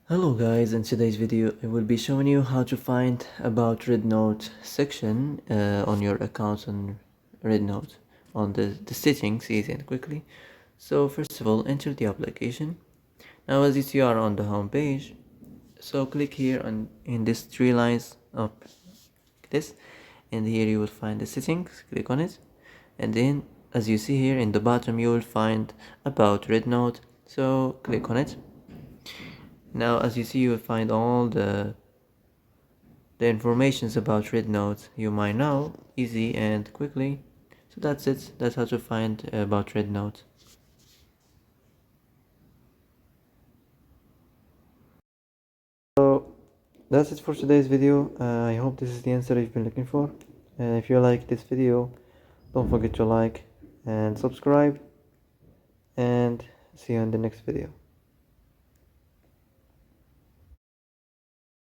Hello guys, in today's video I will be showing you how to find about Rednote section on your account on Rednote on the settings easy and quickly. So first of all, enter the application. Now as you see, you are on the home page, so click here on in this three lines up this, and here you will find the settings. Click on it, and then as you see here in the bottom you will find about Rednote, so click on it. Now as you see, you will find all the informations about Rednote you might know easy and quickly. So that's it. That's how to find about Rednote. So that's it for today's video. I hope this is the answer you've been looking for. If you like this video, don't forget to like and subscribe, and see you in the next video.